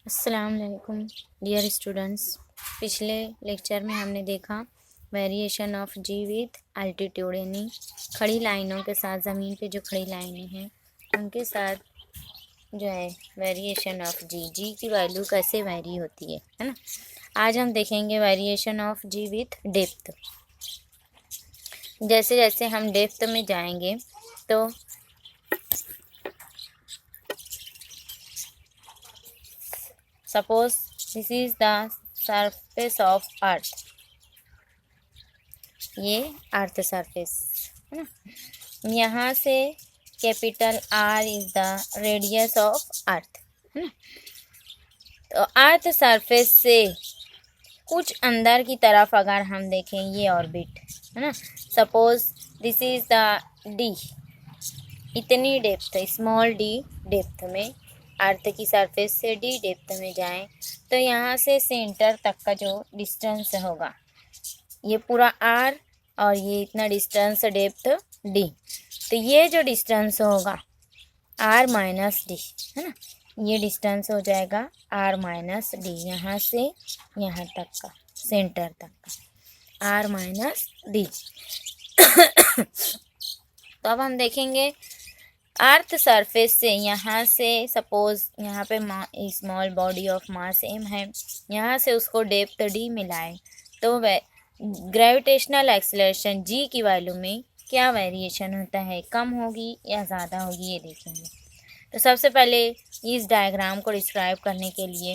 अस्सलाम वालेकुम dear students. पिछले लेक्चर में हमने देखा variation of g with altitude, यानी खड़ी लाइनों के साथ, ज़मीन पे जो खड़ी लाइनें हैं उनके साथ जो है वेरिएशन ऑफ जी की वैल्यू कैसे वेरी होती है ना। आज हम देखेंगे variation of g with depth. जैसे जैसे हम डेप्थ में जाएंगे तो suppose this is the surface of earth, ये अर्थ सरफेस है ना। यहाँ से capital R is the radius of earth है ना। तो अर्थ सरफेस से कुछ अंदर की तरफ अगर हम देखें, ये ऑर्बिट है ना। Suppose this is the D, इतनी डेप्थ, स्मॉल डी डेप्थ में अर्थ की सरफेस से डी डेप्थ में जाएं तो यहाँ से सेंटर तक का जो डिस्टेंस होगा ये पूरा आर और ये इतना डिस्टेंस डेप्थ डी। तो ये जो डिस्टेंस होगा आर माइनस डी है ना, ये डिस्टेंस हो जाएगा आर माइनस डी, यहाँ से यहाँ तक का, सेंटर तक का आर माइनस डी। तो अब हम देखेंगे अर्थ सरफेस से, यहाँ से सपोज यहाँ पे small body of mass m है, यहाँ से उसको डेप्थ डी मिलाए तो ग्रेविटेशनल एक्सेलरेशन जी की वैल्यू में क्या वेरिएशन होता है, कम होगी या ज़्यादा होगी, ये देखेंगे। तो सबसे पहले इस डायग्राम को डिस्क्राइब करने के लिए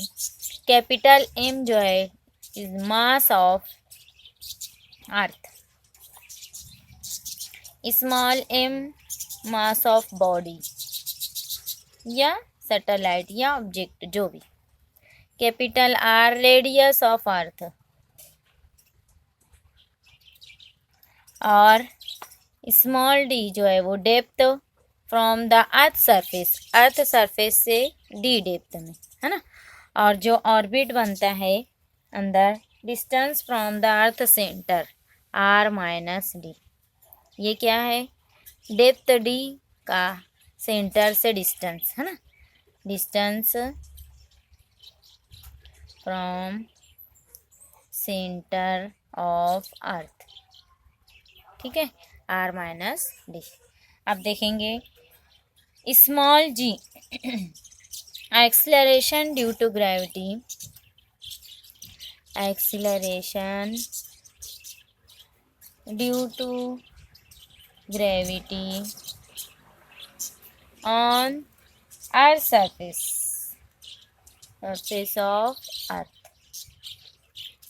कैपिटल एम जो है is mass of earth, small m mass of body या सैटेलाइट या ऑब्जेक्ट जो भी, capital R radius of earth और स्मॉल डी जो है वो depth from the earth surface से डी डेप्थ में है ना। और जो ऑर्बिट बनता है अंदर, distance from the earth centre R minus d, ये क्या है, डेप्थ डी का सेंटर से डिस्टेंस है ना, distance from centre of earth, ठीक है, आर माइनस डी। अब देखेंगे small g acceleration due to gravity, acceleration due to gravity on earth surface of earth,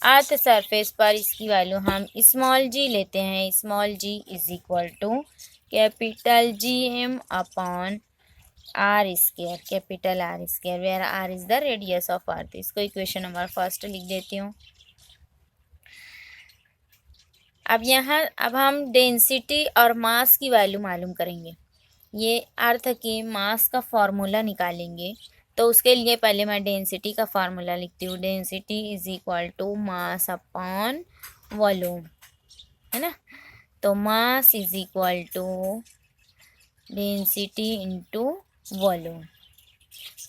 earth surface पर इसकी वैल्यू हम स्मॉल जी लेते हैं। Small g is equal to capital G M upon R square, capital R square, where R is the radius of earth. इसको equation number first लिख देती हूँ। अब हम डेंसिटी और मास की वैल्यू मालूम करेंगे। ये अर्थ के मास का फॉर्मूला निकालेंगे, तो उसके लिए पहले मैं डेंसिटी का फार्मूला लिखती हूँ। Density is equal to mass upon volume है ना। तो mass is equal to density into volume.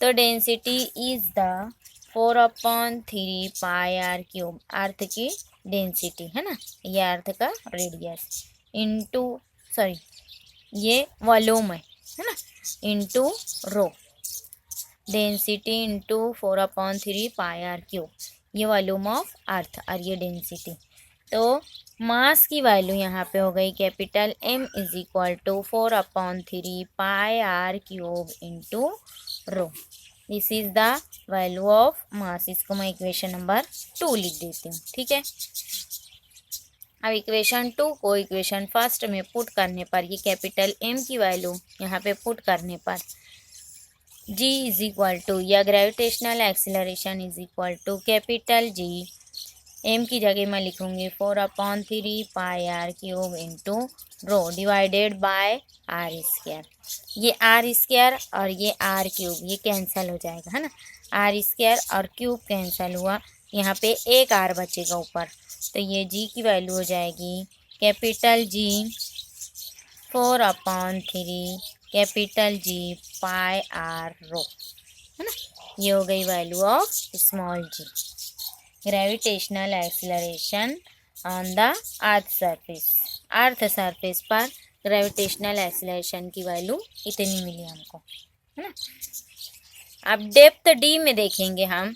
तो density is the 4/3 pi r cube, earth की डेंसिटी है ना, ये अर्थ का रेडियस इंटू ये वॉल्यूम है ना, into rho, density into 4/3 pi r cube, ये वॉल्यूम ऑफ अर्थ और ये डेंसिटी। तो मास की वैल्यू यहाँ पे हो गई capital M is equal to 4/3 pi r cube into rho. This is the value of mass. इसको मैं इक्वेशन नंबर 2 लिख देती हूँ, ठीक है। अब इक्वेशन 2 को इक्वेशन फर्स्ट में पुट करने पर, ये कैपिटल एम की वैल्यू यहाँ पे पुट करने पर जी इज इक्वल टू, या gravitational acceleration is equal to capital G, M की जगह मैं लिखूंगी 4/3 pi r cube into rho divided by r square. ये आर स्क्वायर और ये आर क्यूब ये कैंसिल हो जाएगा है ना, आर स्क्वायर और क्यूब कैंसिल हुआ, यहाँ पे एक आर बचेगा ऊपर, तो ये जी की वैल्यू हो जाएगी capital G 4/3 capital G pi r rho है ना। ये हो गई value of small g. Gravitational acceleration on the earth surface पर ग्रेविटेशनल एक्सीलरेशन की वैल्यू इतनी मिली हमको, है ना। अब डेप्थ डी में देखेंगे हम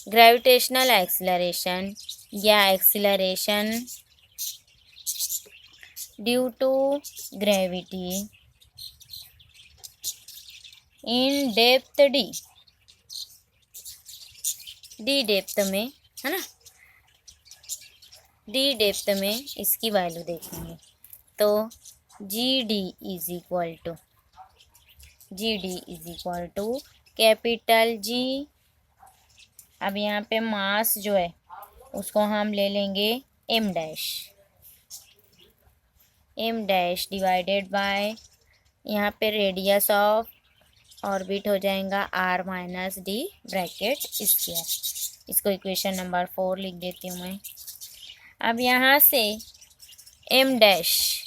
ग्रेविटेशनल एक्सीलरेशन या acceleration due to gravity in depth d depth में, है ना, डी डेप्थ में इसकी वैल्यू देखेंगे तो g d is equal to capital G. अब यहाँ पे मास जो है उसको हम ले लेंगे एम डैश डिवाइडेड बाय यहाँ पे रेडियस ऑफ ऑर्बिट हो जाएगा r minus d bracket square. इसको इक्वेशन नंबर 4 लिख देती हूँ मैं। अब यहाँ से एम डैश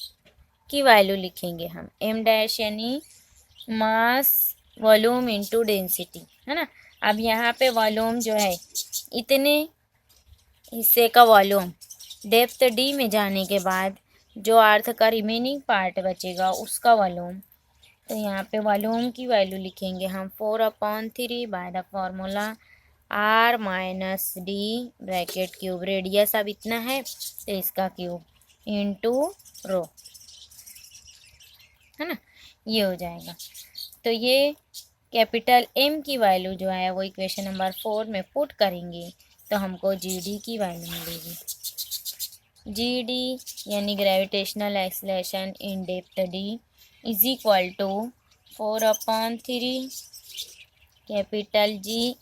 की वैल्यू लिखेंगे हम। एम डैश यानी मास वॉल्यूम इनटू डेंसिटी, है ना। अब यहाँ पे वॉल्यूम जो है इतने हिस्से का वॉल्यूम डेप्थ डी में जाने के बाद जो अर्थ का रिमेनिंग पार्ट बचेगा उसका वॉल्यूम, तो यहाँ पे वॉल्यूम की वैल्यू लिखेंगे हम 4/3 by the formula r minus d bracket cube. Radius अब इतना है तो इसका क्यूब इंटू रो, है ना, ये हो जाएगा। तो ये कैपिटल एम की वैल्यू जो है वो इक्वेशन नंबर 4 में पुट करेंगे तो हमको जी डी की वैल्यू मिलेगी। जी डी यानी gravitational acceleration in depth d is equal to 4/3 capital G,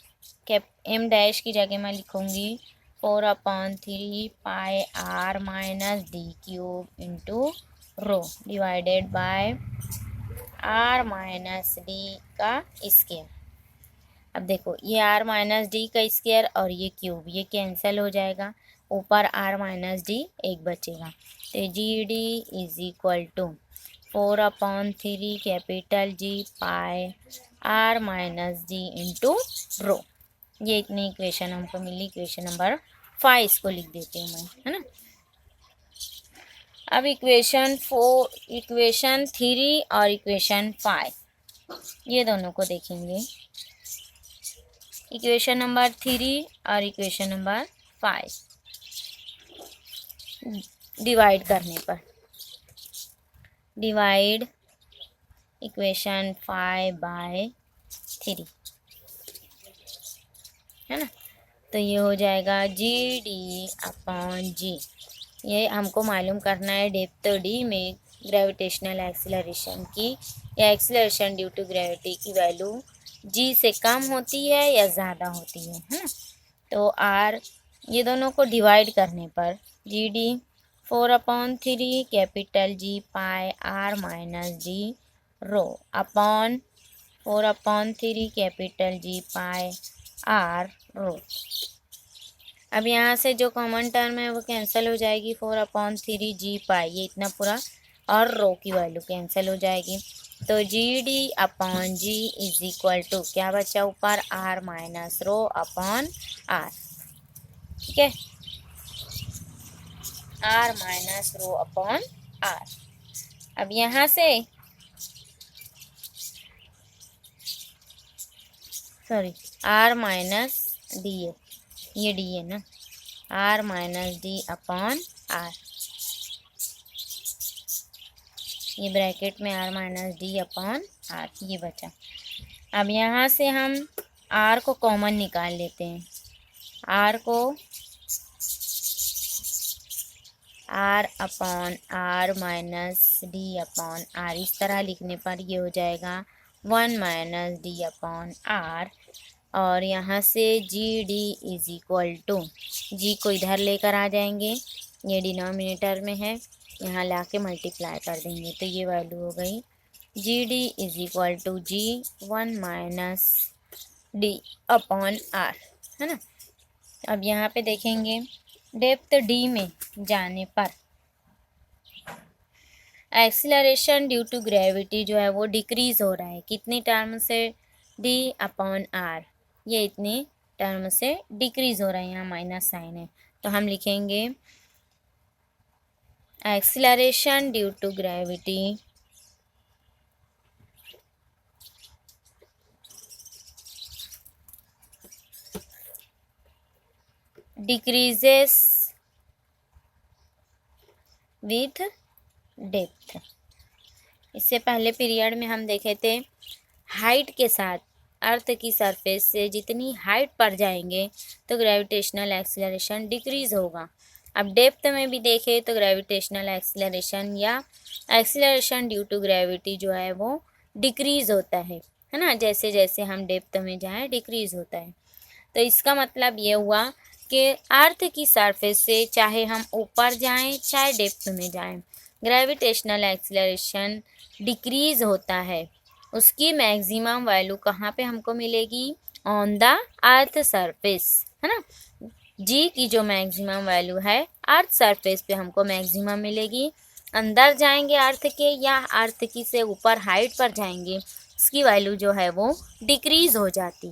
M dash की जगह मैं लिखूँगी 4/3 pi r minus d cube into rho divided by r minus d का स्क्वायर। अब देखो ये आर माइनस डी का स्क्वायर और ये क्यूब ये कैंसिल हो जाएगा, ऊपर आर माइनस डी एक बचेगा। तो g d is equal to 4/3 capital G pi r minus d into rho. ये इतनी इक्वेशन हमको मिली। इक्वेशन नंबर 5 इसको लिख देती हूँ मैं, है ना। अब इक्वेशन 3 और इक्वेशन 5 ये दोनों को देखेंगे। इक्वेशन नंबर 3 और इक्वेशन नंबर 5 डिवाइड करने पर, डिवाइड इक्वेशन 5/3, है ना। तो ये हो जाएगा जी डी अपॉन जी। ये हमको मालूम करना है डेप्थ डी में ग्रेविटेशनल एक्सीलरेशन की या एक्सीलरेशन ड्यू टू ग्रेविटी की वैल्यू जी से कम होती है या ज़्यादा होती है ना। तो आर ये दोनों को डिवाइड करने पर g d 4/3 capital G pi r minus d rho upon 4/3 capital G pi r rho. अब यहाँ से जो कॉमन टर्म है वो कैंसिल हो जाएगी, 4/3 जी पाई ये इतना पूरा और रो की वैल्यू कैंसिल हो जाएगी। तो g d upon g is equal to क्या बचा ऊपर r minus rho upon r, ठीक है, are minus rho upon r. अब यहाँ से सॉरी आर माइनस डी है, ये डी है ना, r minus d upon r, ये ब्रैकेट में r minus d upon r ये बचा। अब यहाँ से हम आर को कॉमन निकाल लेते हैं। आर को r upon r minus d upon r इस तरह लिखने पर ये हो जाएगा 1 माइनस डी अपॉन आर। और यहाँ से g d is equal to g को इधर लेकर आ जाएंगे, ये डिनोमिनेटर में है, यहाँ ला के मल्टीप्लाई कर देंगे तो ये वैल्यू हो गई g d is equal to g 1 minus d upon r, है ना। अब यहाँ पे देखेंगे डेप्थ डी में जाने पर एक्सीलरेशन ड्यू टू ग्रेविटी जो है वो डिक्रीज हो रहा है। कितनी टर्म से d/r, ये इतने टर्म से डिक्रीज हो रहे हैं, यहाँ माइनस साइन है, तो हम लिखेंगे acceleration due to gravity decreases with depth. इससे पहले पीरियड में हम देखे थे हाइट के साथ अर्थ की सरफेस से जितनी हाइट पर जाएंगे तो ग्रेविटेशनल एक्सीलरेशन डिक्रीज होगा। अब डेप्थ में भी देखें तो ग्रेविटेशनल एक्सीलरेशन या एक्सीलरेशन ड्यू टू ग्रेविटी जो है वो डिक्रीज होता है ना, जैसे जैसे हम डेप्थ में जाएं डिक्रीज होता है। तो इसका मतलब ये हुआ कि अर्थ की सरफेस से चाहे हम ऊपर जाएं चाहे डेप्थ में जाएं, ग्रेविटेशनल एक्सीलरेशन डिक्रीज होता है। उसकी मैक्सिमम वैल्यू कहाँ पे हमको मिलेगी? ऑन द अर्थ सरफेस, है ना। जी की जो मैक्सिमम वैल्यू है अर्थ सरफेस पे हमको मैक्सिमम मिलेगी। अंदर जाएंगे अर्थ के या अर्थ की से ऊपर हाइट पर जाएंगे, इसकी वैल्यू जो है वो डिक्रीज हो जाती है।